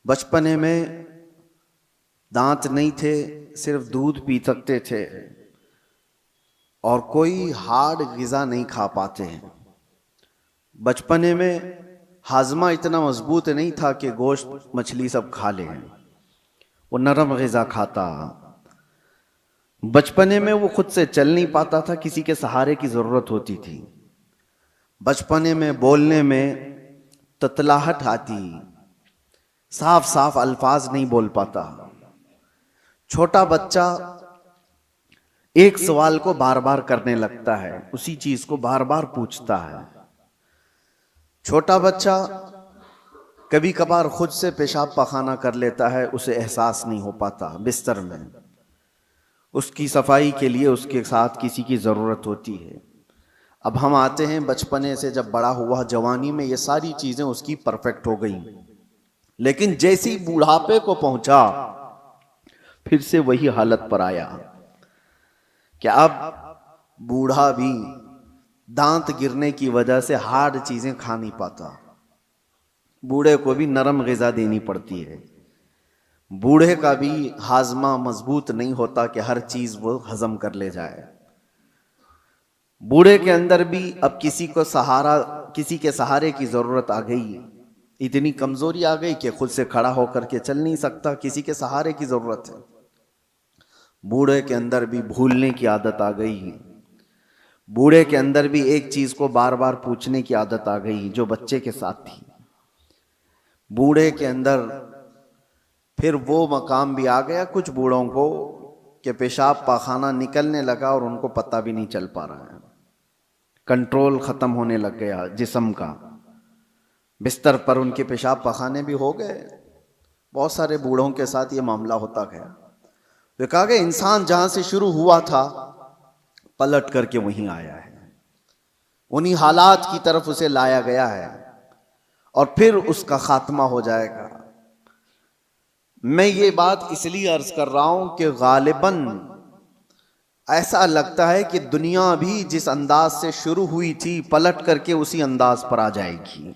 बचपने में दांत नहीं थे, सिर्फ दूध पी सकते थे और कोई हार्ड ग़िज़ा नहीं खा पाते हैं। बचपने में हाजमा इतना मजबूत नहीं था कि गोश्त मछली सब खा लें, वो नरम ग़िज़ा खाता। बचपने में वो खुद से चल नहीं पाता था, किसी के सहारे की ज़रूरत होती थी। बचपने में बोलने में ततलाहट आती, साफ साफ अल्फाज नहीं बोल पाता। छोटा बच्चा एक सवाल को बार बार करने लगता है, उसी चीज को बार बार पूछता है। छोटा बच्चा कभी कभार खुद से पेशाब पखाना कर लेता है, उसे एहसास नहीं हो पाता। बिस्तर में उसकी सफाई के लिए उसके साथ किसी की जरूरत होती है। अब हम आते हैं बचपने से, जब बड़ा हुआ जवानी में ये सारी चीजें उसकी परफेक्ट हो गई, लेकिन जैसी बूढ़ापे को पहुंचा फिर से वही हालत पर आया कि अब बूढ़ा भी दांत गिरने की वजह से हार्ड चीजें खा नहीं पाता। बूढ़े को भी नरम ग़िज़ा देनी पड़ती है। बूढ़े का भी हाजमा मजबूत नहीं होता कि हर चीज वो हजम कर ले जाए। बूढ़े के अंदर भी अब किसी के सहारे की जरूरत आ गई। इतनी कमजोरी आ गई कि खुद से खड़ा होकर के चल नहीं सकता, किसी के सहारे की जरूरत है। बूढ़े के अंदर भी भूलने की आदत आ गई। बूढ़े के अंदर भी एक चीज को बार बार पूछने की आदत आ गई जो बच्चे के साथ थी। बूढ़े के अंदर फिर वो मकाम भी आ गया कुछ बूढ़ों को कि पेशाब पाखाना निकलने लगा और उनको पता भी नहीं चल पा रहा है। कंट्रोल खत्म होने लग गया जिस्म का। बिस्तर पर उनके पेशाब पखाने भी हो गए। बहुत सारे बूढ़ों के साथ ये मामला होता गया। वे कहा गया इंसान जहां से शुरू हुआ था पलट करके वहीं आया है, उन्हीं हालात की तरफ उसे लाया गया है और फिर उसका खात्मा हो जाएगा। मैं ये बात इसलिए अर्ज कर रहा हूं कि गालिबन ऐसा लगता है कि दुनिया भी जिस अंदाज से शुरू हुई थी पलट करके उसी अंदाज पर आ जाएगी।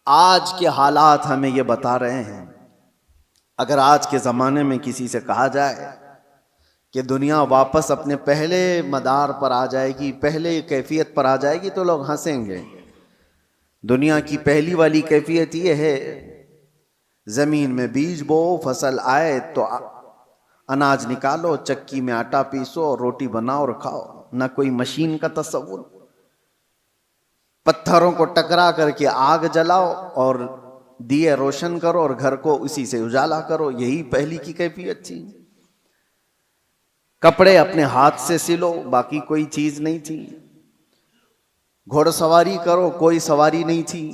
आज के हालात हमें ये बता रहे हैं। अगर आज के ज़माने में किसी से कहा जाए कि दुनिया वापस अपने पहले मदार पर आ जाएगी, पहले कैफियत पर आ जाएगी, तो लोग हंसेंगे। दुनिया की पहली वाली कैफियत ये है, ज़मीन में बीज बो, फसल आए तो अनाज निकालो, चक्की में आटा पीसो और रोटी बनाओ और खाओ। ना कोई मशीन का तस्वुर, पत्थरों को टकरा करके आग जलाओ और दिए रोशन करो और घर को उसी से उजाला करो। यही पहली की कैफियत थी। कपड़े अपने हाथ से सिलो, बाकी कोई चीज नहीं थी। घोड़सवारी करो, कोई सवारी नहीं थी।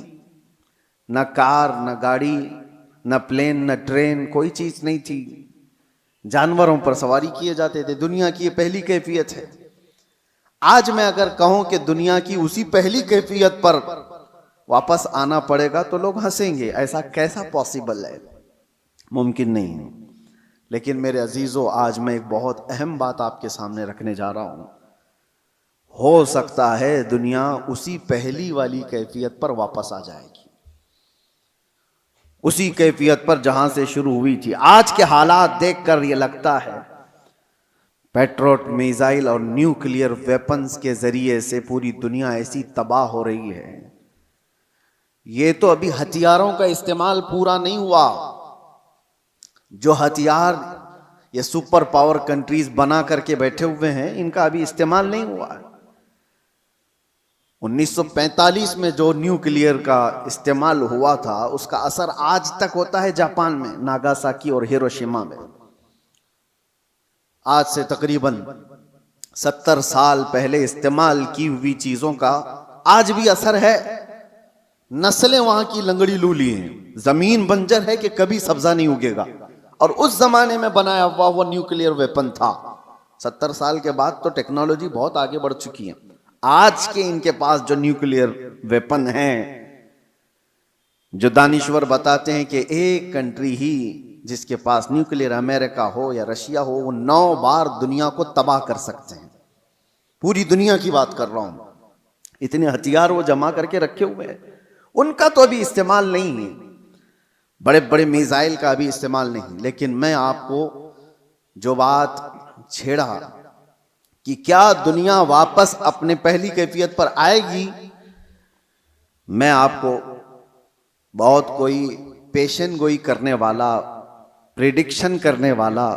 न कार, न गाड़ी, न प्लेन, न ट्रेन, कोई चीज नहीं थी। जानवरों पर सवारी किए जाते थे। दुनिया की ये पहली कैफियत है। आज मैं अगर कहूं कि दुनिया की उसी पहली कैफियत पर वापस आना पड़ेगा तो लोग हंसेंगे। ऐसा कैसा पॉसिबल है? मुमकिन नहीं है। लेकिन मेरे अजीजों, आज मैं एक बहुत अहम बात आपके सामने रखने जा रहा हूं। हो सकता है दुनिया उसी पहली वाली कैफियत पर वापस आ जाएगी, उसी कैफियत पर जहां से शुरू हुई थी। आज के हालात देखकर यह लगता है पेट्रोट मिसाइल और न्यूक्लियर वेपन्स के जरिए से पूरी दुनिया ऐसी तबाह हो रही है। ये तो अभी हथियारों का इस्तेमाल पूरा नहीं हुआ। जो हथियार ये सुपर पावर कंट्रीज बना करके बैठे हुए हैं, इनका अभी इस्तेमाल नहीं हुआ। 1945 में जो न्यूक्लियर का इस्तेमाल हुआ था, उसका असर आज तक होता है जापान में, नागासाकी और हिरोशिमा में। आज से तकरीबन 70 साल पहले इस्तेमाल की हुई चीजों का आज भी असर है। नस्लें वहां की लंगड़ी लूली हैं। जमीन बंजर है कि कभी सब्जा नहीं उगेगा। और उस जमाने में बनाया हुआ वो न्यूक्लियर वेपन था। 70 साल के बाद तो टेक्नोलॉजी बहुत आगे बढ़ चुकी है। आज के इनके पास जो न्यूक्लियर वेपन है, जो दानिश्वर बताते हैं कि एक कंट्री ही जिसके पास न्यूक्लियर, अमेरिका हो या रशिया हो, वो 9 बार दुनिया को तबाह कर सकते हैं। पूरी दुनिया की बात कर रहा हूं। इतने हथियार वो जमा करके रखे हुए हैं, उनका तो अभी इस्तेमाल नहीं है। बड़े बड़े मिसाइल का अभी इस्तेमाल नहीं, लेकिन मैं आपको जो बात छेड़ा कि क्या दुनिया वापस अपने पहली कैफियत पर आएगी, मैं आपको बहुत कोई पेशन गोई करने वाला, प्रेडिक्शन करने वाला,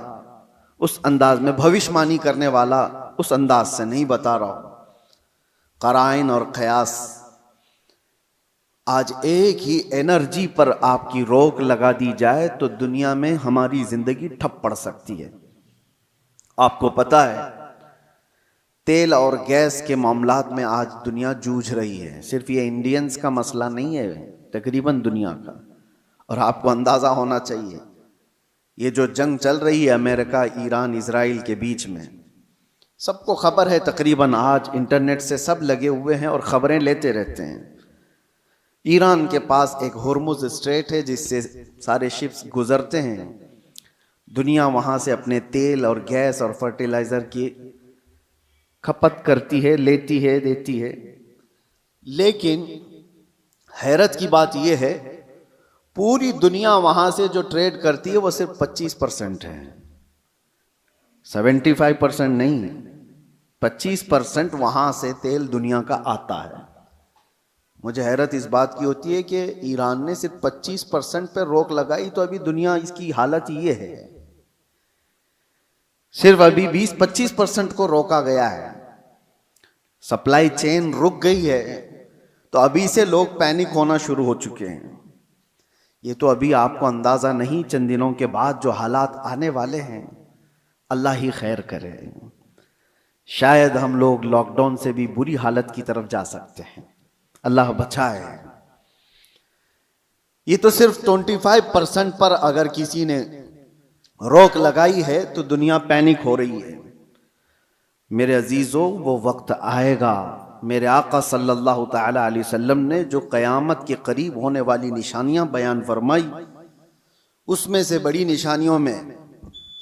उस अंदाज में भविष्यवाणी करने वाला उस अंदाज से नहीं बता रहा हूं। कराइन और कयास, आज एक ही एनर्जी पर आपकी रोक लगा दी जाए तो दुनिया में हमारी जिंदगी ठप पड़ सकती है। आपको पता है तेल और गैस के मामलात में आज दुनिया जूझ रही है। सिर्फ ये इंडियंस का मसला नहीं है, तकरीबन दुनिया का। और आपको अंदाजा होना चाहिए ये जो जंग चल रही है अमेरिका, ईरान, इजराइल के बीच में, सबको खबर है तकरीबन, आज इंटरनेट से सब लगे हुए हैं और खबरें लेते रहते हैं। ईरान के पास एक हुर्मुज स्ट्रेट है जिससे सारे शिप्स गुजरते हैं। दुनिया वहां से अपने तेल और गैस और फर्टिलाइजर की खपत करती है, लेती है, देती है। लेकिन हैरत की बात यह है पूरी दुनिया वहां से जो ट्रेड करती है वो सिर्फ 25% है, 75% नहीं, 25% वहां से तेल दुनिया का आता है। मुझे हैरत इस बात की होती है कि ईरान ने सिर्फ 25% पर रोक लगाई तो अभी दुनिया इसकी हालत ये है। सिर्फ अभी 20-25% को रोका गया है, सप्लाई चेन रुक गई है, तो अभी से लोग पैनिक होना शुरू हो चुके हैं। ये तो अभी आपको अंदाजा नहीं, चंद दिनों के बाद जो हालात आने वाले हैं, अल्लाह ही खैर करे। शायद हम लोग लॉकडाउन से भी बुरी हालत की तरफ जा सकते हैं, अल्लाह बचाए। ये तो सिर्फ 25% पर अगर किसी ने रोक लगाई है तो दुनिया पैनिक हो रही है। मेरे अजीजों, वो वक्त आएगा, मेरे आका सल्लल्लाहु तआला अलैहि वसल्लम ने जो क़यामत के करीब होने वाली निशानियां बयान फरमाई, उसमें से बड़ी निशानियों में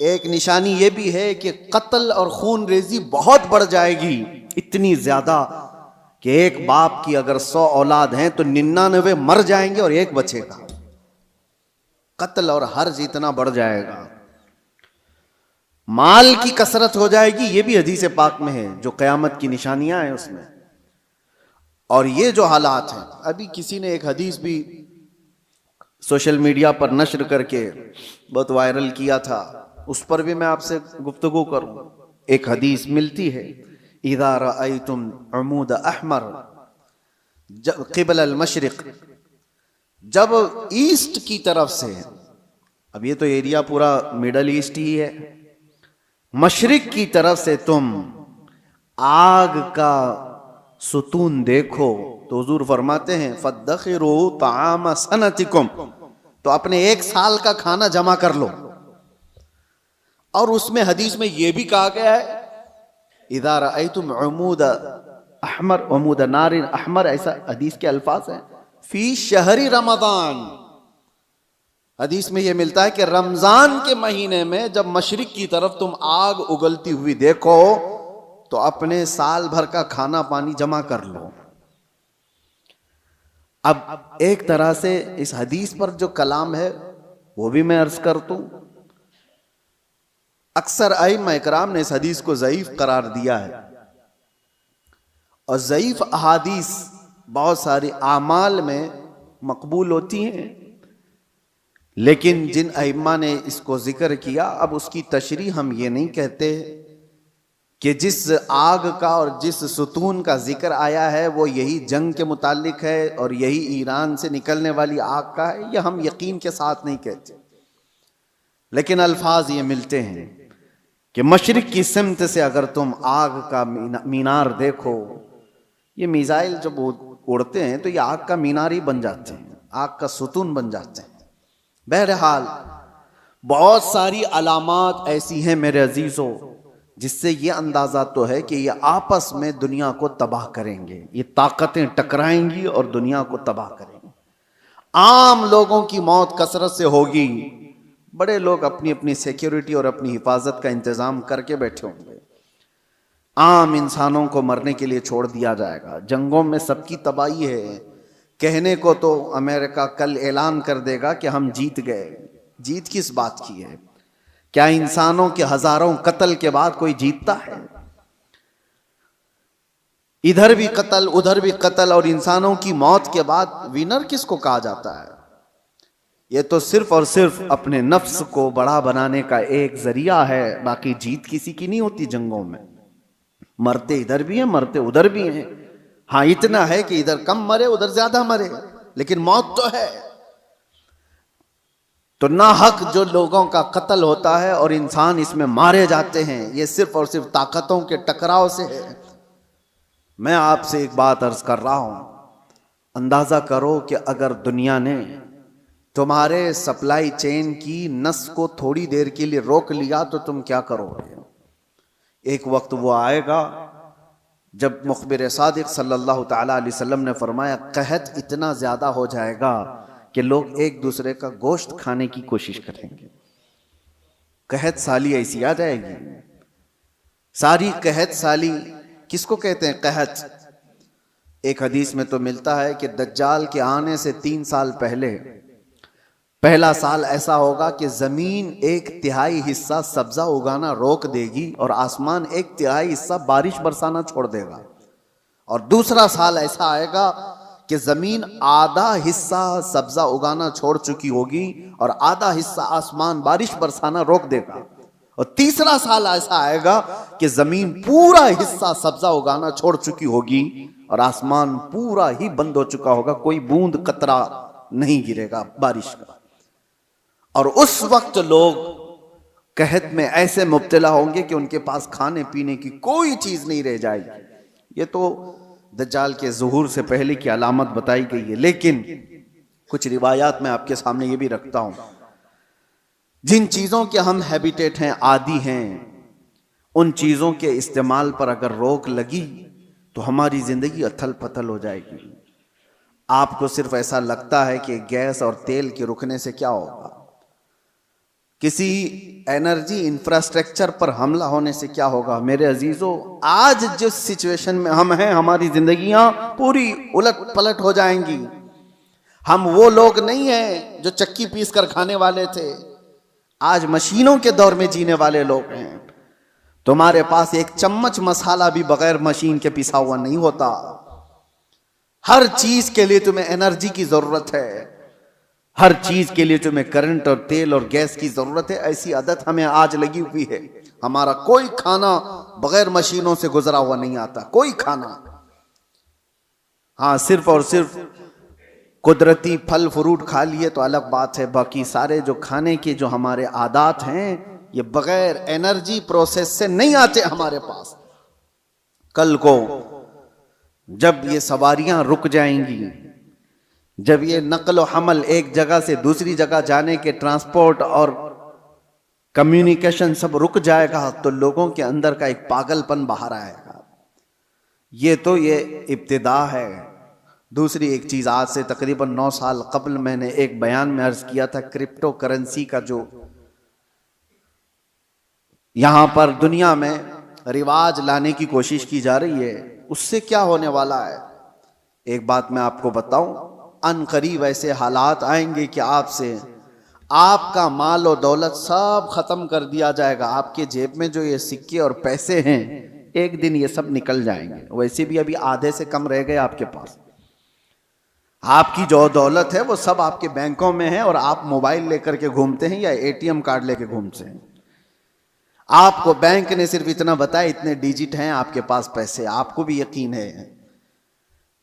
एक निशानी ये भी है कि कत्ल और खून रेजी बहुत बढ़ जाएगी, इतनी ज्यादा कि एक बाप की अगर 100 औलाद हैं तो 99 मर जाएंगे और एक बचेगा। कत्ल और हर्ज इतना बढ़ जाएगा, माल की कसरत हो जाएगी, ये भी हदीस पाक में है जो क़यामत की निशानियां हैं उसमें। और ये जो हालात हैं, अभी किसी ने एक हदीस भी सोशल मीडिया पर नश्र करके बहुत वायरल किया था, उस पर भी मैं आपसे गुफ्तगू करूं। एक हदीस मिलती है, इज़ा रअयतुम उमूद अहमर क़िबल अल-मशरिक़, जब ईस्ट की तरफ से, अब ये तो एरिया पूरा मिडल ईस्ट ही है, मशरिक की तरफ से तुम आग का सुतून देखो तो हुजूर फरमाते हैं फद्दखिरू ताम सनतिकुम, तो अपने 1 साल का खाना जमा कर लो। और उसमें हदीस में यह भी कहा गया है इज़ा रअयतुम उमूद अहमर उमूद नारिन अहमर, ऐसा हदीस के अल्फाज हैं, फी शहरी रमजान। हदीस में यह मिलता है कि रमजान के महीने में जब मशरिक की तरफ तुम आग उगलती हुई देखो तो अपने साल भर का खाना पानी जमा कर लो। अब एक तरह से इस हदीस पर जो कलाम है वो भी मैं अर्ज कर दूं। अक्सर अइम्मा इकराम ने इस हदीस को ज़ईफ करार दिया है, और ज़ईफ अहादीस बहुत सारी आमाल में मकबूल होती हैं, लेकिन जिन अइम्मा ने इसको जिक्र किया, अब उसकी तशरीह हम ये नहीं कहते कि जिस आग का और जिस सुतून का जिक्र आया है वो यही जंग के मुतालिक है और यही ईरान से निकलने वाली आग का है, यह हम यकीन के साथ नहीं कहते। लेकिन अल्फाज ये मिलते हैं कि मशरिक की सिमत से अगर तुम आग का मीनार देखो, ये मिसाइल जब उड़ते हैं तो ये आग का मीनार ही बन जाते हैं, आग का सुतून बन जाते हैं। बहरहाल बहुत सारी अलामात ऐसी हैं मेरे अजीजों जिससे ये अंदाजा तो है कि ये आपस में दुनिया को तबाह करेंगे, ये ताकतें टकराएंगी और दुनिया को तबाह करेंगी। आम लोगों की मौत कसरत से होगी, बड़े लोग अपनी अपनी सिक्योरिटी और अपनी हिफाजत का इंतजाम करके बैठे होंगे, आम इंसानों को मरने के लिए छोड़ दिया जाएगा। जंगों में सबकी तबाही है, कहने को तो अमेरिका कल ऐलान कर देगा कि हम जीत गए। जीत किस बात की है? क्या इंसानों के हजारों कत्ल के बाद कोई जीतता है? इधर भी कत्ल, उधर भी कत्ल, और इंसानों की मौत के बाद विनर किसको कहा जाता है? ये तो सिर्फ और सिर्फ अपने नफ्स को बड़ा बनाने का एक जरिया है, बाकी जीत किसी की नहीं होती जंगों में। मरते इधर भी हैं, मरते उधर भी हैं। हाँ, इतना है कि इधर कम मरे, उधर ज्यादा मरे, लेकिन मौत तो है। तो ना हक जो लोगों का कत्ल होता है और इंसान इसमें मारे जाते हैं, ये सिर्फ और सिर्फ ताकतों के टकराव से है। मैं आपसे एक बात अर्ज कर रहा हूं, अंदाजा करो कि अगर दुनिया ने तुम्हारे सप्लाई चेन की नस को थोड़ी देर के लिए रोक लिया तो तुम क्या करोगे? एक वक्त वो आएगा जब मुखबिर सादिक सल्लल्लाहु ताला अलैहि वसल्लम ने फरमाया, कहत इतना ज्यादा हो जाएगा कि लोग एक दूसरे का गोश्त खाने की कोशिश करेंगे। कहत साली ऐसी आ जाएगी। सारी कहत साली किसको कहते हैं? कहत। एक हदीस में तो मिलता है कि दज्जाल के आने से 3 साल पहले पहला साल ऐसा होगा कि जमीन 1/3 हिस्सा सब्जा उगाना रोक देगी और आसमान 1/3 हिस्सा बारिश बरसाना छोड़ देगा। और दूसरा साल ऐसा आएगा कि जमीन आधा हिस्सा सब्जा उगाना छोड़ चुकी होगी और आधा हिस्सा आसमान बारिश बरसाना रोक देगा। और तीसरा साल ऐसा आएगा कि जमीन पूरा हिस्सा सब्जा उगाना छोड़ चुकी होगी और आसमान पूरा ही बंद हो चुका होगा, कोई बूंद कतरा नहीं गिरेगा बारिश का। और उस वक्त लोग कहत में ऐसे मुब्तला होंगे कि उनके पास खाने पीने की कोई चीज नहीं रह जाएगी। ये तो दज्जाल के ज़ुहूर से पहले की अलामत बताई गई है। लेकिन कुछ रिवायात मैं आपके सामने ये भी रखता हूं, जिन चीजों के हम हैबिटेट हैं, आदी हैं, उन चीजों के इस्तेमाल पर अगर रोक लगी तो हमारी जिंदगी अथल पथल हो जाएगी। आपको सिर्फ ऐसा लगता है कि गैस और तेल के रुकने से क्या होगा, किसी एनर्जी इंफ्रास्ट्रक्चर पर हमला होने से क्या होगा? मेरे अजीजों, आज जिस सिचुएशन में हम हैं, हमारी जिंदगियां पूरी उलट पलट हो जाएंगी। हम वो लोग नहीं हैं जो चक्की पीस कर खाने वाले थे, आज मशीनों के दौर में जीने वाले लोग हैं। तुम्हारे पास एक चम्मच मसाला भी बगैर मशीन के पिसा हुआ नहीं होता। हर चीज के लिए तुम्हें एनर्जी की जरूरत है, हर चीज के लिए तुम्हें करंट और तेल और गैस की जरूरत है। ऐसी आदत हमें आज लगी हुई है। हमारा कोई खाना बगैर मशीनों से गुजरा हुआ नहीं आता, कोई खाना। हाँ, सिर्फ और सिर्फ कुदरती फल फ्रूट खा लिए तो अलग बात है, बाकी सारे जो खाने के जो हमारे आदात हैं ये बगैर एनर्जी प्रोसेस से नहीं आते हमारे पास। कल को जब ये सवारियां रुक जाएंगी, जब ये नकल व हमल एक जगह से दूसरी जगह जाने के ट्रांसपोर्ट और कम्युनिकेशन सब रुक जाएगा, तो लोगों के अंदर का एक पागलपन बाहर आएगा। ये इब्तिदा है। दूसरी एक चीज, आज से तकरीबन 9 साल कबल मैंने एक बयान में अर्ज किया था, क्रिप्टो करेंसी का जो यहां पर दुनिया में रिवाज लाने की कोशिश की जा रही है, उससे क्या होने वाला है। एक बात मैं आपको बताऊं, अनकरीब ऐसे हालात आएंगे कि आपसे आपका माल और दौलत सब खत्म कर दिया जाएगा। आपके जेब में जो ये सिक्के और पैसे हैं, एक दिन ये सब निकल जाएंगे। वैसे भी अभी आधे से कम रह गए आपके पास। आपकी जो दौलत है वो सब आपके बैंकों में है और आप मोबाइल लेकर के घूमते हैं या एटीएम कार्ड लेके घूमते हैं। आपको बैंक ने सिर्फ इतना बताया, इतने डिजिट हैं आपके पास पैसे, आपको भी यकीन है।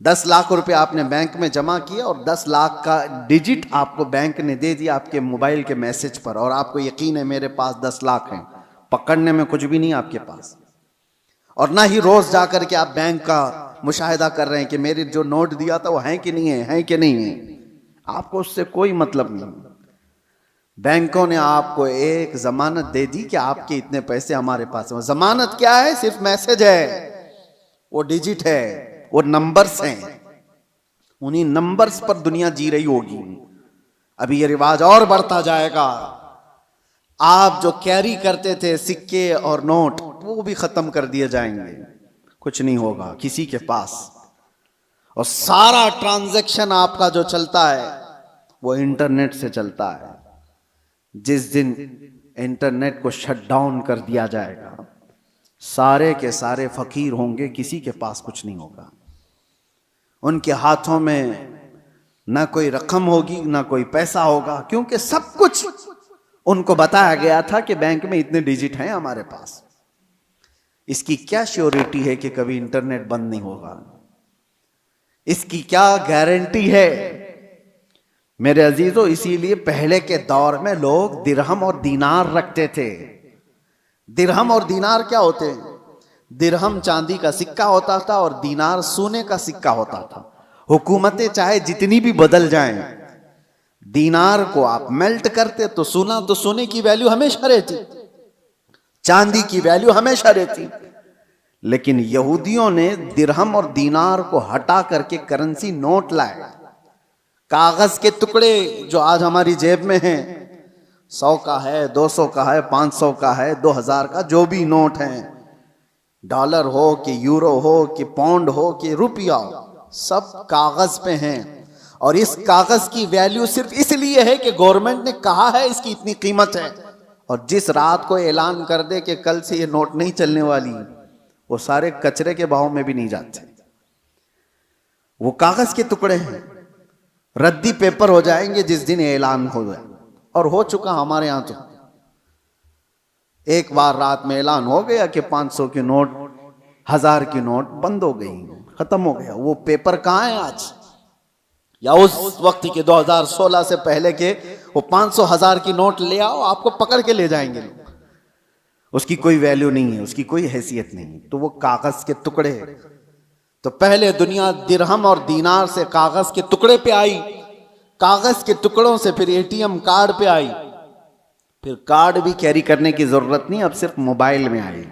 10 लाख रुपए आपने बैंक में जमा किया और 10 लाख का डिजिट आपको बैंक ने दे दिया आपके मोबाइल के मैसेज पर, और आपको यकीन है मेरे पास 10 लाख हैं। पकड़ने में कुछ भी नहीं आपके पास, और ना ही रोज जाकर के आप बैंक का मुशाहिदा कर रहे हैं कि मेरे जो नोट दिया था वो है कि नहीं है कि नहीं है। आपको उससे कोई मतलब नहीं। बैंकों ने आपको एक जमानत दे दी कि आपके इतने पैसे हमारे पास हैं। जमानत क्या है? सिर्फ मैसेज है, वो डिजिट है, वो नंबर्स हैं। उन्हीं नंबर्स पर दुनिया जी रही होगी। अभी ये रिवाज और बढ़ता जाएगा। आप जो कैरी करते थे सिक्के और नोट, वो भी खत्म कर दिए जाएंगे, कुछ नहीं होगा किसी के पास। और सारा ट्रांजैक्शन आपका जो चलता है वो इंटरनेट से चलता है। जिस दिन इंटरनेट को शट डाउन कर दिया जाएगा, सारे के सारे फकीर होंगे, किसी के पास कुछ नहीं होगा। उनके हाथों में ना कोई रकम होगी, ना कोई पैसा होगा, क्योंकि सब कुछ उनको बताया गया था कि बैंक में इतने डिजिट हैं हमारे पास। इसकी क्या श्योरिटी है कि कभी इंटरनेट बंद नहीं होगा? इसकी क्या गारंटी है? मेरे अजीजों, इसीलिए पहले के दौर में लोग दिरहम और दीनार रखते थे। दिरहम और दीनार क्या होते हैं? दिरहम चांदी का सिक्का होता था और दीनार सोने का सिक्का होता था। हुकूमतें चाहे जितनी भी बदल जाएं, दीनार को आप मेल्ट करते तो सोने की वैल्यू हमेशा रहती, चांदी की वैल्यू हमेशा रहती। लेकिन यहूदियों ने दिरहम और दीनार को हटा करके करेंसी नोट लाए। कागज के टुकड़े जो आज हमारी जेब में हैं, 100 का है, 200 का है, 500 का है, 2000 का, जो भी नोट हैं, डॉलर हो कि यूरो हो कि पाउंड हो कि रुपया हो, सब कागज पे हैं। और इस कागज की वैल्यू सिर्फ इसलिए है कि गवर्नमेंट ने कहा है इसकी इतनी कीमत है। और जिस रात को ऐलान कर दे कि कल से ये नोट नहीं चलने वाली, वो सारे कचरे के भाव में भी नहीं जाते। वो कागज के टुकड़े हैं, रद्दी पेपर हो जाएंगे जिस दिन ऐलान हो जाए। और हो चुका हमारे यहां तो एक बार रात में ऐलान हो गया कि 500 की नोट, 1000 की नोट बंद हो गई, खत्म हो गया। वो पेपर कहां है आज? या उस वक्त के 2016 से पहले के वो 500 1000 की नोट ले आओ, आपको पकड़ के ले जाएंगे लोग। उसकी कोई वैल्यू नहीं है, उसकी कोई हैसियत नहीं। तो वो कागज के टुकड़े। तो पहले दुनिया दिरहम और दीनार से कागज के टुकड़े पे आई, कागज के टुकड़ों से फिर एटीएम कार्ड पे आई, फिर कार्ड भी कैरी करने की जरूरत नहीं, अब सिर्फ मोबाइल में आई।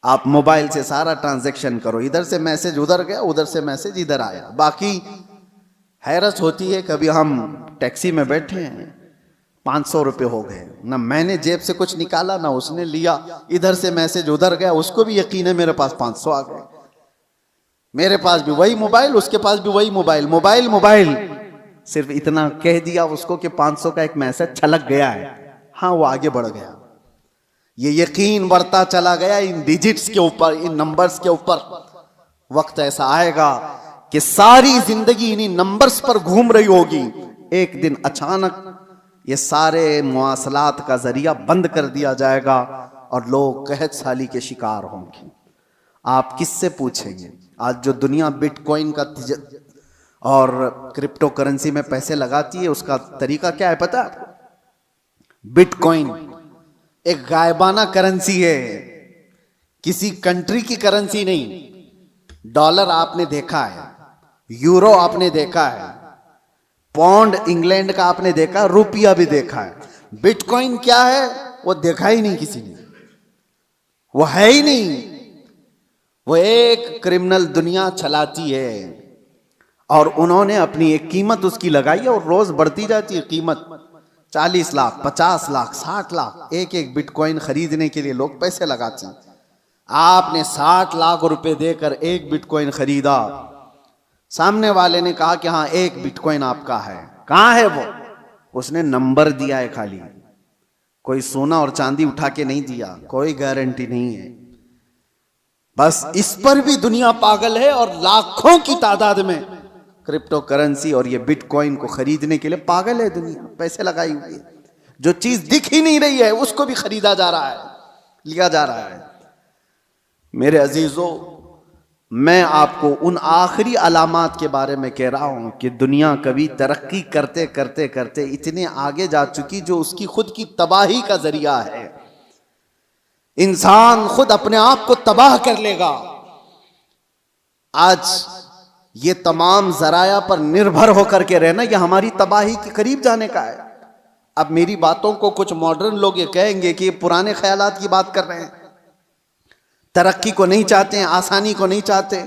आप मोबाइल से सारा ट्रांजैक्शन करो, इधर से मैसेज उधर गया, उधर से मैसेज इधर आया। बाकी हैरत होती है, कभी हम टैक्सी में बैठे हैं, 500 रुपये हो गए, ना मैंने जेब से कुछ निकाला ना उसने लिया, इधर से मैसेज उधर गया, उसको भी यकीन है मेरे पास 500 आ गए। मेरे पास भी वही मोबाइल, उसके पास भी वही मोबाइल, मोबाइल मोबाइल। सिर्फ इतना कह दिया उसको कि 500 का एक मैसेज छलक गया है, हाँ वो आगे बढ़ गया। ये यकीन बढ़ता चला गया इन डिजिट्स के ऊपर, इन नंबर्स के ऊपर। वक्त ऐसा आएगा कि सारी जिंदगी इन्हीं नंबर्स पर घूम रही होगी। एक दिन अचानक ये सारे मुआसलात का जरिया बंद कर दिया जाएगा और लोग कहत साली के शिकार होंगे। आप किससे पूछेंगे? आज जो दुनिया बिटकॉइन का और क्रिप्टो करेंसी में पैसे लगाती है, उसका तरीका क्या है पता है आपको? बिटकॉइन एक गायबाना करेंसी है, किसी कंट्री की करेंसी नहीं। डॉलर आपने देखा है, यूरो आपने देखा है, पाउंड इंग्लैंड का आपने देखा, रुपया भी देखा है। बिटकॉइन क्या है वो देखा ही नहीं किसी ने, वो है ही नहीं। वो एक क्रिमिनल दुनिया चलाती है और उन्होंने अपनी एक कीमत उसकी लगाई है और रोज बढ़ती जाती है कीमत। 40 लाख, 50 लाख, 60 लाख एक एक बिटकॉइन खरीदने के लिए लोग पैसे लगाते हैं। आपने 60 लाख रुपए देकर एक बिटकॉइन खरीदा, सामने वाले ने कहा कि हाँ एक बिटकॉइन आपका है, कहां है वो? उसने नंबर दिया है खाली, कोई सोना और चांदी उठा के नहीं दिया, कोई गारंटी नहीं है। बस इस पर भी दुनिया पागल है और लाखों की तादाद में क्रिप्टो करेंसी और ये बिटकॉइन को खरीदने के लिए पागल है दुनिया, पैसे लगाई हुई है। जो चीज दिख ही नहीं रही है उसको भी खरीदा जा रहा है, लिया जा रहा है। मेरे अजीजों, मैं आपको उन आखिरी अलामात के बारे में कह रहा हूं कि दुनिया कभी तरक्की करते करते करते इतने आगे जा चुकी जो उसकी खुद की तबाही का जरिया है। इंसान खुद अपने आप को तबाह कर लेगा। आज ये तमाम जराया पर निर्भर होकर के रहना, यह हमारी तबाही के करीब जाने का है। अब मेरी बातों को कुछ मॉडर्न लोग ये कहेंगे कि ये पुराने ख्यालात की बात कर रहे हैं, तरक्की को नहीं चाहते हैं, आसानी को नहीं चाहते।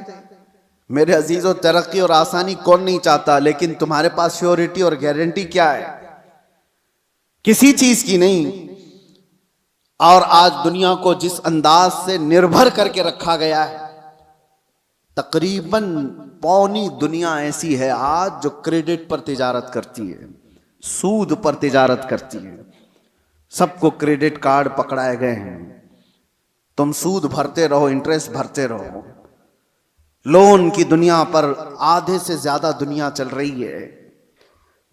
मेरे अजीजों, तरक्की और आसानी कौन नहीं चाहता, लेकिन तुम्हारे पास श्योरिटी और गारंटी क्या है? किसी चीज की नहीं। और आज दुनिया को जिस अंदाज से निर्भर करके रखा गया है, तकरीबन पौनी दुनिया ऐसी है आज जो क्रेडिट पर तिजारत करती है, सूद पर तिजारत करती है। सबको क्रेडिट कार्ड पकड़ाए गए हैं, तुम सूद भरते रहो, इंटरेस्ट भरते रहो। लोन की दुनिया पर आधे से ज्यादा दुनिया चल रही है।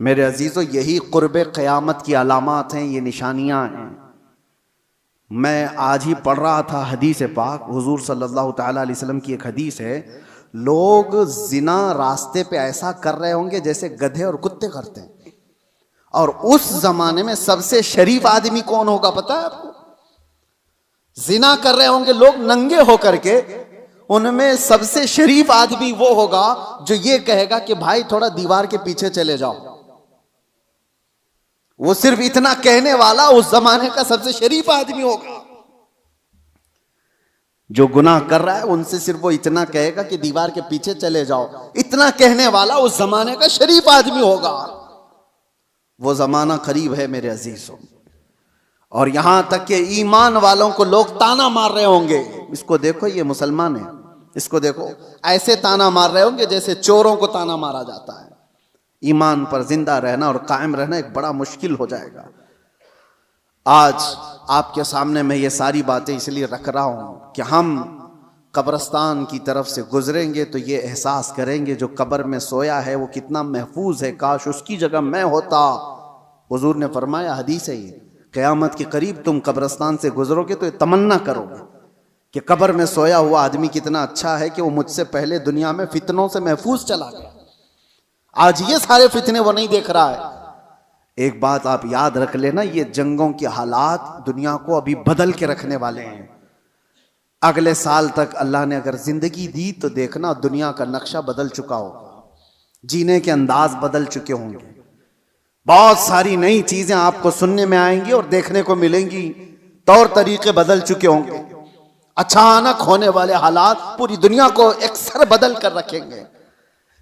मेरे अजीजों, यही कुर्बे क़यामत की अलामात हैं, ये निशानियां हैं। मैं आज ही पढ़ रहा था हदीस पाक, हुजूर सल्लल्लाहु ताला अलैहि वसल्लम की एक हदीस है, लोग जिना रास्ते पे ऐसा कर रहे होंगे जैसे गधे और कुत्ते करते हैं। और उस जमाने में सबसे शरीफ आदमी कौन होगा पता है आपको? जिना कर रहे होंगे लोग नंगे होकर के, उनमें सबसे शरीफ आदमी वो होगा जो ये कहेगा कि भाई थोड़ा दीवार के पीछे चले जाओ। वो सिर्फ इतना कहने वाला उस जमाने का सबसे शरीफ आदमी होगा। जो गुनाह कर रहा है उनसे सिर्फ वो इतना कहेगा कि दीवार के पीछे चले जाओ, इतना कहने वाला उस जमाने का शरीफ आदमी होगा। वो जमाना करीब है मेरे अजीजों। और यहां तक कि ईमान वालों को लोग ताना मार रहे होंगे, इसको देखो ये मुसलमान है, इसको देखो, ऐसे ताना मार रहे होंगे जैसे चोरों को ताना मारा जाता है। ईमान पर जिंदा रहना और कायम रहना एक बड़ा मुश्किल हो जाएगा। आज आपके सामने मैं ये सारी बातें इसलिए रख रहा हूं कि हम कब्रिस्तान की तरफ से गुजरेंगे तो ये एहसास करेंगे जो कब्र में सोया है वो कितना महफूज है, काश उसकी जगह मैं होता। हुजूर ने फरमाया, हदीस है ये, क़यामत के करीब तुम कब्रिस्तान से गुजरोगे तो ये तमन्ना करोगे कि कब्र में सोया हुआ आदमी कितना अच्छा है कि वो मुझसे पहले दुनिया में फितनों से महफूज चला गया। आज ये सारे फितने वो नहीं देख रहा है। एक बात आप याद रख लेना, ये जंगों के हालात दुनिया को अभी बदल के रखने वाले हैं। अगले साल तक अल्लाह ने अगर जिंदगी दी तो देखना दुनिया का नक्शा बदल चुका होगा, जीने के अंदाज बदल चुके होंगे, बहुत सारी नई चीजें आपको सुनने में आएंगी और देखने को मिलेंगी, तौर तरीके बदल चुके होंगे। अचानक होने वाले हालात पूरी दुनिया को एकसर बदल कर रखेंगे।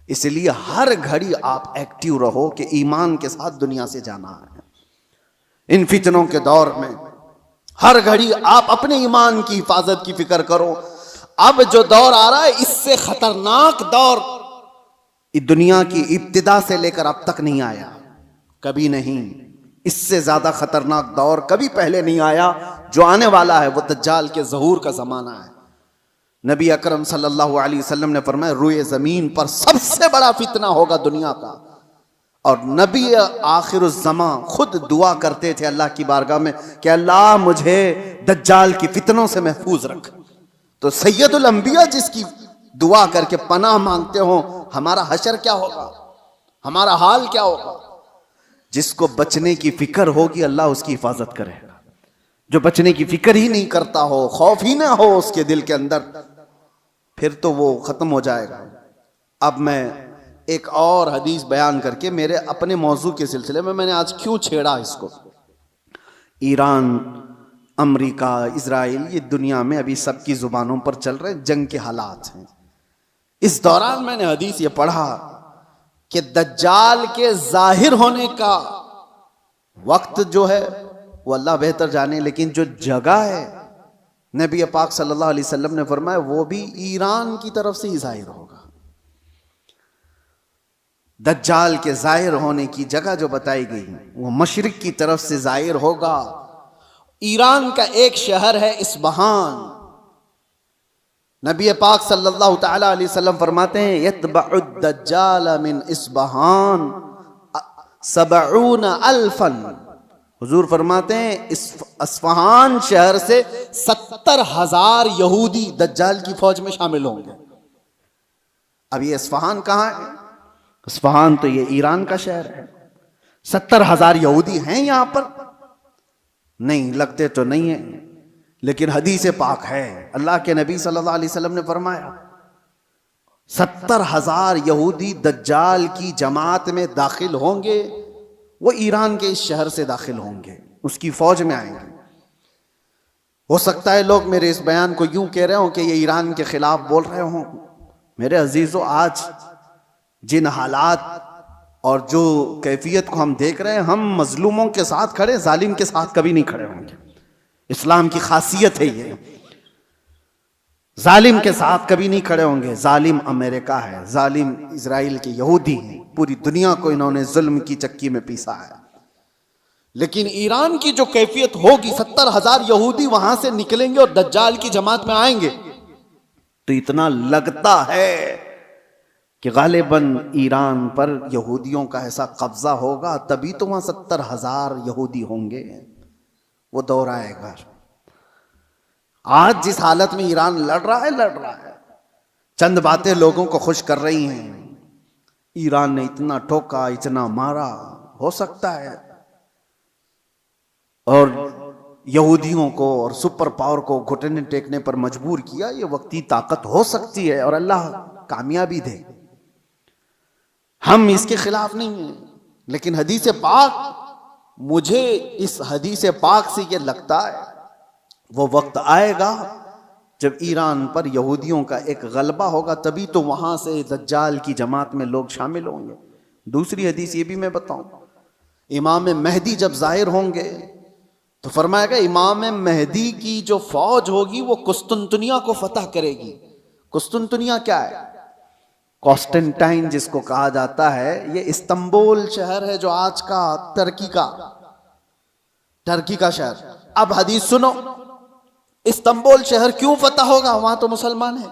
इसलिए हर घड़ी आप एक्टिव रहो कि ईमान के साथ दुनिया से जाना है। इन फितनों के दौर में हर घड़ी आप अपने ईमान की हिफाजत की फिक्र करो। अब जो दौर आ रहा है इससे खतरनाक दौर दुनिया की इब्तिदा से लेकर अब तक नहीं आया, कभी नहीं। इससे ज्यादा खतरनाक दौर कभी पहले नहीं आया। जो आने वाला है वो दज्जाल के ज़हूर का जमाना है। नबी अकरम सल्लल्लाहु अलैहि वसल्लम ने फरमाया, रुए जमीन पर सबसे बड़ा फितना होगा दुनिया का। और नबी आखिरुज़्ज़मा खुद दुआ करते थे अल्लाह की बारगाह में कि अल्लाह मुझे दज्जाल की फितनों से महफूज रख। तो सैयदुल अंबिया जिसकी दुआ करके पनाह मांगते हो, हमारा हशर क्या होगा, हमारा हाल क्या होगा। जिसको बचने की फिक्र होगी अल्लाह उसकी हिफाजत करेगा। जो बचने की फिक्र ही नहीं करता हो, खौफ ही ना हो उसके दिल के अंदर, फिर तो वो खत्म हो जाएगा। अब मैं एक और हदीस बयान करके मेरे अपने मौजू के सिलसिले में, मैंने आज क्यों छेड़ा इसको, ईरान, अमेरिका, इजराइल, ये दुनिया में अभी सबकी जुबानों पर चल रहे जंग के हालात हैं। इस दौरान मैंने हदीस ये पढ़ा कि दज्जाल के जाहिर होने का वक्त जो है वो अल्लाह बेहतर जाने, लेकिन जो जगह है नबी पाक सल्लल्लाहु अलैहि वसल्लम ने फरमाया वो भी ईरान की तरफ से ही जाहिर होगा। दज्जाल के जाहिर होने की जगह जो बताई गई वो मशरिक की तरफ से जाहिर होगा। ईरान का एक शहर है इस्फहान। नबी पाक सल्लल्लाहु ताला अलैहि वसल्लम फरमाते हैं, यतबउद दज्जाल मिन इस्फहान 70 अल्फन। हुजूर फरमाते हैं इस्फहान शहर से 70,000 यहूदी दज्जाल की फौज में शामिल होंगे। अब ये इस्फहान कहाँ है? इस्फहान तो ये ईरान का शहर है। 70,000 यहूदी हैं यहां पर? नहीं, लगते तो नहीं है, लेकिन हदीस पाक है। अल्लाह के नबी सल्लल्लाहु अलैहि वसल्लम ने फरमाया 70,000 यहूदी दज्जाल की जमात में दाखिल होंगे। वो ईरान के इस शहर से दाखिल होंगे, उसकी फौज में आएंगे। हो सकता है लोग मेरे इस बयान को यूं कह रहे हो कि ये ईरान के खिलाफ बोल रहे हो। मेरे अजीजों, आज जिन हालात और जो कैफियत को हम देख रहे हैं, हम मजलूमों के साथ खड़े, जालिम के साथ कभी नहीं खड़े होंगे। इस्लाम की खासियत है ये। जालिम के साथ कभी नहीं खड़े होंगे। जालिम अमेरिका है, जालिम इजराइल के यहूदी हैं, पूरी दुनिया को इन्होंने जुल्म की चक्की में पीसा है। लेकिन ईरान की जो कैफियत होगी, 70,000 यहूदी वहां से निकलेंगे और दज्जाल की जमात में आएंगे, तो इतना लगता है कि गालिबन ईरान पर यहूदियों का ऐसा कब्जा होगा, तभी तो वहां 70,000 यहूदी होंगे। वो दौर आएगा। आज जिस हालत में ईरान लड़ रहा है, चंद बातें लोगों को खुश कर रही हैं। ईरान ने इतना ठोका, इतना मारा, हो सकता है, और यहूदियों को और सुपर पावर को घुटने टेकने पर मजबूर किया। ये वक्ती ताकत हो सकती है और अल्लाह कामयाबी दे, हम इसके खिलाफ नहीं हैं। लेकिन हदीस पाक, मुझे इस हदीस पाक से ये लगता है वो वक्त आएगा जब ईरान पर यहूदियों का एक गलबा होगा, तभी तो वहां से दज्जाल की जमात में लोग शामिल होंगे। दूसरी हदीस ये भी मैं बताऊं, इमाम मेहदी जब जाहिर होंगे तो फरमाएगा इमाम मेहदी की जो फौज होगी वो कुस्तुनतुनिया को फतह करेगी। कुस्तुनतुनिया क्या है? कॉन्स्टेंटाइन जिसको कहा जाता है, ये इस्तांबुल शहर है जो आज का टर्की का शहर। अब हदीस सुनो, इस्तांबुल शहर क्यों फतह होगा? वहां तो मुसलमान है।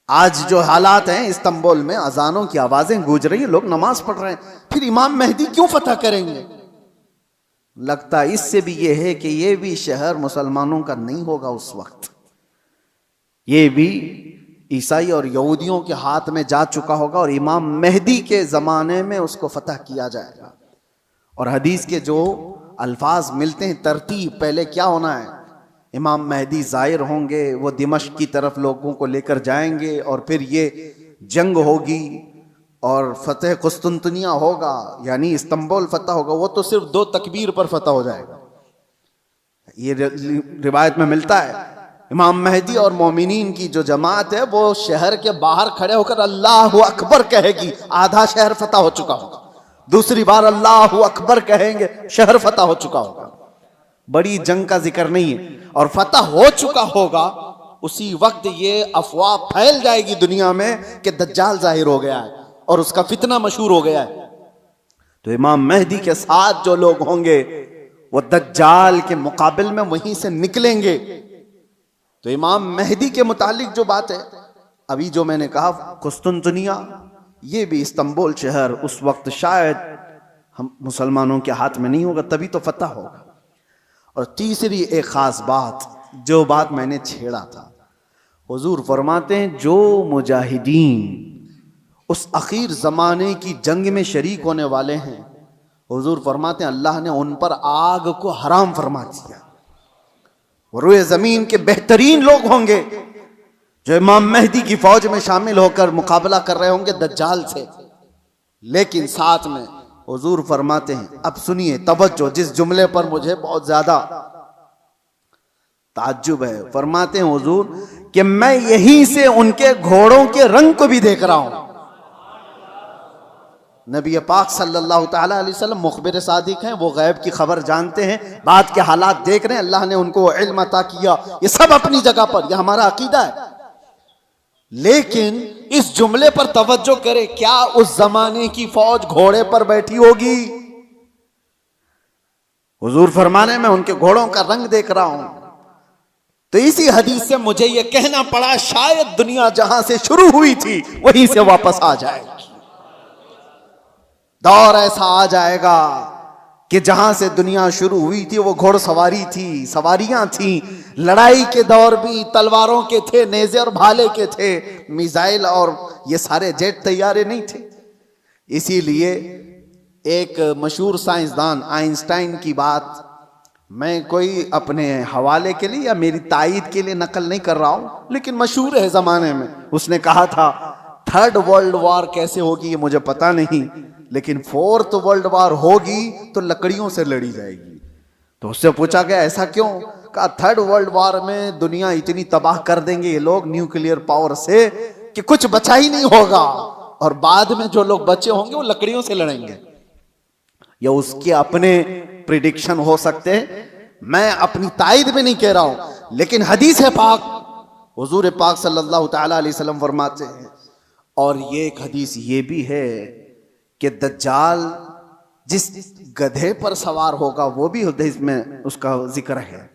आज जो हालात हैं इस्तांबुल में, अजानों की आवाजें गूंज रही हैं, लोग नमाज पढ़ रहे हैं, फिर इमाम मेहदी क्यों फतह करेंगे? लगता इससे भी यह है कि यह भी शहर मुसलमानों का नहीं होगा उस वक्त, ये भी ईसाई और यहूदियों के हाथ में जा चुका होगा और इमाम मेहदी के जमाने में उसको फतह किया जाएगा। और हदीस के जो अल्फाज मिलते हैं, तरतीब, पहले क्या होना है, इमाम मेहदी जाहिर होंगे, वो दिमश्क की तरफ लोगों को लेकर जाएंगे और फिर ये जंग होगी और फतेह कुस्तुनतुनिया होगा, यानी इस्तांबुल फतह होगा। वो तो सिर्फ 2 तकबीर पर फतह हो जाएगा, ये रिवायत में मिलता है। इमाम मेहदी और मोमिनीन की जो जमात है वो शहर के बाहर खड़े होकर अल्लाहु अकबर कहेगी, आधा शहर फतह हो चुका होगा। दूसरी बार अल्लाहु अकबर कहेंगे, शहर फतह हो चुका होगा। बड़ी जंग का जिक्र नहीं है, और फतह हो चुका होगा उसी वक्त ये अफवाह फैल जाएगी दुनिया में कि दज्जाल जाहिर हो गया है और उसका फितना मशहूर हो गया है। तो इमाम मेहदी के साथ जो लोग होंगे वो दज्जाल के मुकाबिल में वहीं से निकलेंगे। तो इमाम मेहदी के मुतालिक जो बात है, अभी जो मैंने कहा कुस्तुनतुनिया, ये भी इस्तांबुल शहर उस वक्त शायद हम मुसलमानों के हाथ में नहीं होगा, तभी तो फतह होगा। और तीसरी एक खास बात, जो बात मैंने छेड़ा था, हुजूर फरमाते हैं जो मुजाहिदीन उस आखिर जमाने की जंग में शरीक होने वाले हैं, हुजूर फरमाते हैं अल्लाह ने उन पर आग को हराम फरमा दिया। रुए जमीन के बेहतरीन लोग होंगे जो इमाम मेहदी की फौज में शामिल होकर मुकाबला कर रहे होंगे दज्जाल से। लेकिन साथ में हुजूर फरमाते हैं, अब सुनिए तवज्जो, जिस जुमले पर मुझे बहुत ज्यादा ताज्जुब है, फरमाते हैं हुजूर कि मैं यहीं से उनके घोड़ों के रंग को भी देख रहा हूं। नबी पाक सल्लल्लाहु ताला अलैहि वसल्लम मुखबिर सादिक हैं, वो गैब की खबर जानते हैं, बाद के हालात देख रहे हैं, अल्लाह ने उनको इल्म अता किया। ये सब अपनी जगह पर, यह हमारा अकीदा है। लेकिन इस जुमले पर तवज्जो करें, क्या उस जमाने की फौज घोड़े पर बैठी होगी? हुजूर फरमाने में उनके घोड़ों का रंग देख रहा हूं। तो इसी हदीस से मुझे यह कहना पड़ा, शायद दुनिया जहां से शुरू हुई थी वहीं से वापस आ जाएगी। दौर ऐसा आ जाएगा कि जहां से दुनिया शुरू हुई थी वो घोड़सवारी थी, सवारियां थी। लड़ाई के दौर भी तलवारों के थे, नेज़े और भाले के थे, मिसाइल और ये सारे जेट तैयारे नहीं थे। इसीलिए एक मशहूर साइंसदान आइंस्टाइन की बात मैं कोई अपने हवाले के लिए या मेरी तायीद के लिए नकल नहीं कर रहा हूं, लेकिन मशहूर है जमाने में। उसने कहा था 3rd वर्ल्ड वॉर कैसे होगी ये मुझे पता नहीं, लेकिन 4th वर्ल्ड वॉर होगी तो लकड़ियों से लड़ी जाएगी। तो उससे पूछा गया ऐसा क्यों? कहा 3rd वर्ल्ड वॉर में दुनिया इतनी तबाह कर देंगे ये लोग न्यूक्लियर पावर से कि कुछ बचा ही नहीं होगा, और बाद में जो लोग बचे होंगे वो लकड़ियों से लड़ेंगे। या उसके अपने प्रिडिक्शन हो सकते हैं, मैं अपनी तायद में नहीं कह रहा हूं, लेकिन हदीस है पाक हुजूर पाक सल्लल्लाहु तआला अलैहि वसल्लम फरमाते हैं, और ये एक हदीस ये भी है कि दज्जाल जिस गधे पर सवार होगा, वो भी हदीस में उसका जिक्र है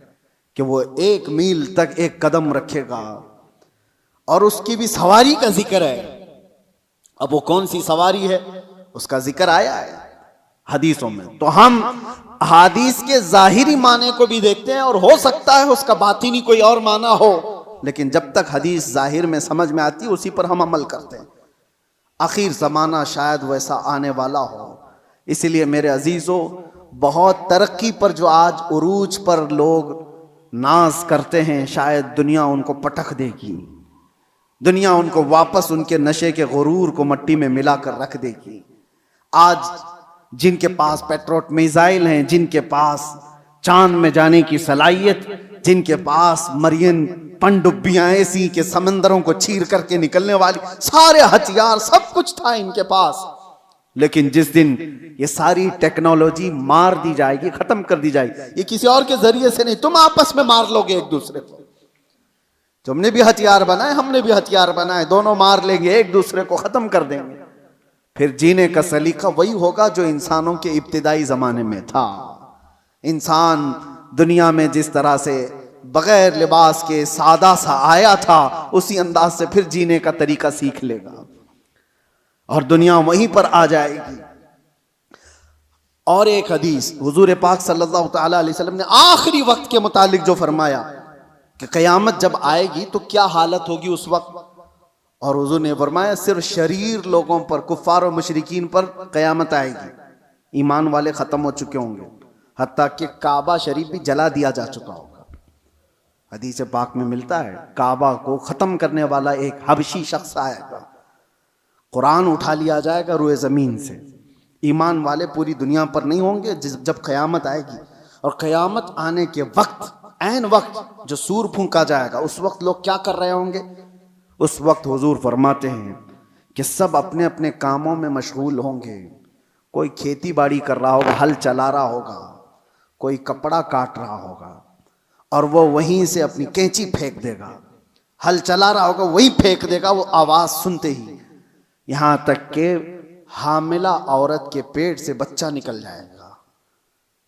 कि वो 1 मील तक एक कदम रखेगा, और उसकी भी सवारी का जिक्र है। अब वो कौन सी सवारी है उसका जिक्र आया है हदीसों में। तो हम हदीस के जाहिरी माने को भी देखते हैं, और हो सकता है उसका बातिनी कोई और माना हो, लेकिन जब तक हदीस जाहिर में समझ में आती है उसी पर हम अमल करते हैं। आखिर ज़माना शायद वैसा आने वाला हो। इसलिए मेरे अजीज़ों, बहुत तरक्की पर जो आज उरूज पर लोग नाज करते हैं, शायद दुनिया उनको पटक देगी, दुनिया उनको वापस उनके नशे के गुरूर को मट्टी में मिलाकर रख देगी। आज जिनके पास पेट्रोट मिसाइल हैं, जिनके पास चांद में जाने की सलाहियत, जिनके पास मरियन पनडुब्बियां ऐसी के समंदरों को चीर करके निकलने वाली सारे हथियार, सब कुछ था इनके पास, लेकिन जिस दिन ये सारी टेक्नोलॉजी मार दी जाएगी, खत्म कर दी जाएगी, ये किसी और के जरिए से नहीं, तुम आपस में मार लोगे एक दूसरे को। तुमने भी हथियार बनाए, हमने भी हथियार बनाए, दोनों मार लेंगे, एक दूसरे को खत्म कर देंगे। फिर जीने का सलीका वही होगा जो इंसानों के इब्तिदाई जमाने में था। इंसान दुनिया में जिस तरह से बगैर लिबास के सादा सा आया था, उसी अंदाज से फिर जीने का तरीका सीख लेगा और दुनिया वहीं पर आ जाएगी। और एक हदीस हुजूर पाक सल्लल्लाहु तआला अलैहि वसल्लम ने आखिरी वक्त के मुतालिक जो फरमाया कि क़यामत जब आएगी तो क्या हालत होगी उस वक्त, और हुजूर ने फरमाया सिर्फ शरीर लोगों पर, कुफ्फार और मुशरिकीन पर क़यामत आएगी। ईमान वाले ख़त्म हो चुके होंगे, हत्ता कि काबा शरीफ भी जला दिया जा चुका होगा। हदीस पाक में मिलता है काबा को ख़त्म करने वाला एक हबशी शख्स आएगा, कुरान उठा लिया जाएगा रुए ज़मीन से। ईमान वाले पूरी दुनिया पर नहीं होंगे जब क़यामत आएगी, और क़यामत आने के वक्त, ऐन वक्त जो सूर फूंका जाएगा, उस वक्त लोग क्या कर रहे होंगे? उस वक्त हुजूर फरमाते हैं कि सब अपने अपने कामों में मशगूल होंगे। कोई खेती बाड़ी कर रहा होगा, हल चला रहा होगा, कोई कपड़ा काट रहा होगा, और वो वहीं से अपनी कैंची फेंक देगा। हल चला रहा होगा, वहीं फेंक देगा वो आवाज़ सुनते ही, यहाँ तक कि हामिला औरत के पेट से बच्चा निकल जाएगा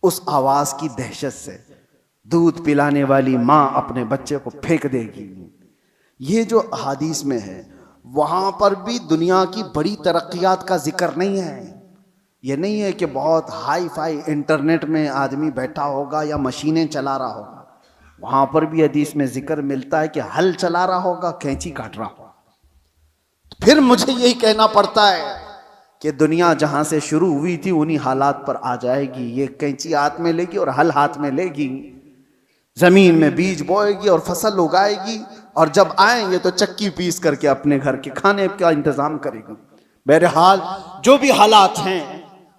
उस आवाज़ की दहशत से। दूध पिलाने वाली माँ अपने बच्चे को फेंक देगी। ये जो हदीस में है, वहाँ पर भी दुनिया की बड़ी तरक्कियात का जिक्र नहीं है। ये नहीं है कि बहुत हाई फाई इंटरनेट में आदमी बैठा होगा या मशीनें चला रहा होगा। वहाँ पर भी हदीस में जिक्र मिलता है कि हल चला रहा होगा, कैंची काट रहा होगा। फिर मुझे यही कहना पड़ता है कि दुनिया जहाँ से शुरू हुई थी उन्हीं हालात पर आ जाएगी। ये कैंची हाथ में लेगी और हल हाथ में लेगी, जमीन में बीज बोएगी और फसल उगाएगी, और जब आएंगे तो चक्की पीस करके अपने घर के खाने का इंतजाम करेगी। बहरहाल जो भी हालात हैं,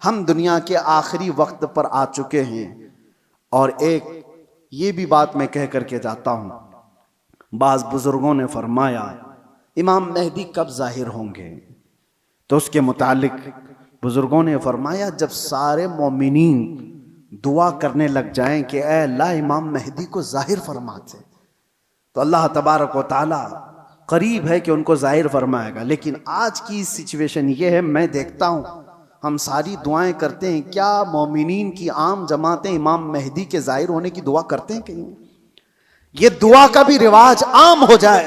हम दुनिया के आखिरी वक्त पर आ चुके हैं। और एक ये भी बात मैं कह करके जाता हूँ, बाज़ बुजुर्गों ने फरमाया इमाम मेहदी कब जाहिर होंगे, तो उसके मुतालिक बुजुर्गों ने फरमाया जब सारे मोमिनीन दुआ करने लग जाएं कि ऐ अल्लाह इमाम मेहदी को जाहिर फरमाते, तो अल्लाह तबारक व तआला करीब है कि उनको जाहिर फरमाएगा। लेकिन आज की सिचुएशन ये है, मैं देखता हूँ हम सारी दुआएं करते हैं, क्या मोमिनीन की आम जमातें इमाम मेहदी के जाहिर होने की दुआ करते हैं? कहीं ये दुआ का भी रिवाज आम हो जाए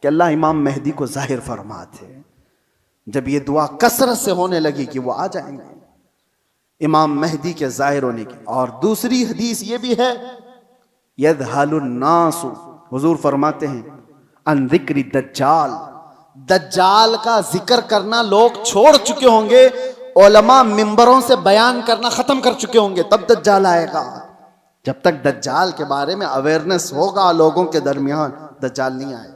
कि अल्लाह इमाम मेहदी को जाहिर फरमाते। जब ये दुआ कसरत से होने लगी कि वो आ जाएंगे इमाम मेहदी के जाहिर होने की। और दूसरी हदीस ये भी है, यदहलुन्नासु, हुजूर फरमाते हैं अन जिक्री दज्जाल, दज्जाल का जिक्र करना लोग छोड़ चुके होंगे, उलमा मिंबरों से बयान करना खत्म कर चुके होंगे, तब दज्जाल आएगा। जब तक दज्जाल के बारे में अवेयरनेस होगा लोगों के दरमियान, दज्जाल नहीं आएगा।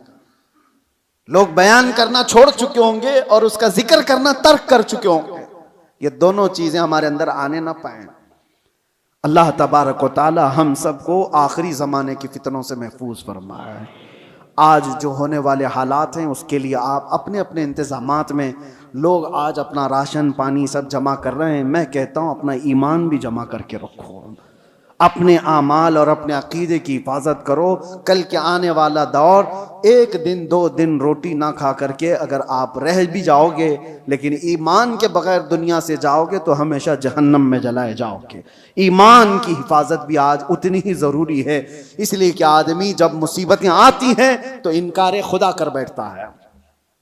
लोग बयान करना छोड़ चुके होंगे और उसका जिक्र करना तर्क कर चुके होंगे। ये दोनों चीजें हमारे अंदर आने ना पाए। अल्लाह तबारक व तआला हम सबको आखिरी ज़माने की फितनों से महफूज फरमाए। आज जो होने वाले हालात हैं उसके लिए आप अपने अपने इंतज़ामात में, लोग आज अपना राशन पानी सब जमा कर रहे हैं, मैं कहता हूँ अपना ईमान भी जमा करके रखो। अपने आमाल और अपने अकीदे की हिफाजत करो। कल के आने वाला दौर, एक दिन 2 दिन रोटी ना खा करके अगर आप रह भी जाओगे, लेकिन ईमान के बगैर दुनिया से जाओगे तो हमेशा जहन्नम में जलाए जाओगे। ईमान की हिफाजत भी आज उतनी ही ज़रूरी है, इसलिए कि आदमी जब मुसीबतें आती हैं तो इनकार खुदा कर बैठता है,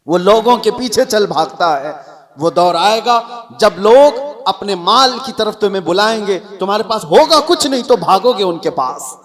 वो लोगों के पीछे चल भागता है। वो दौर आएगा जब लोग अपने माल की तरफ तुम्हें बुलाएंगे, तुम्हारे पास होगा कुछ नहीं तो भागोगे उनके पास।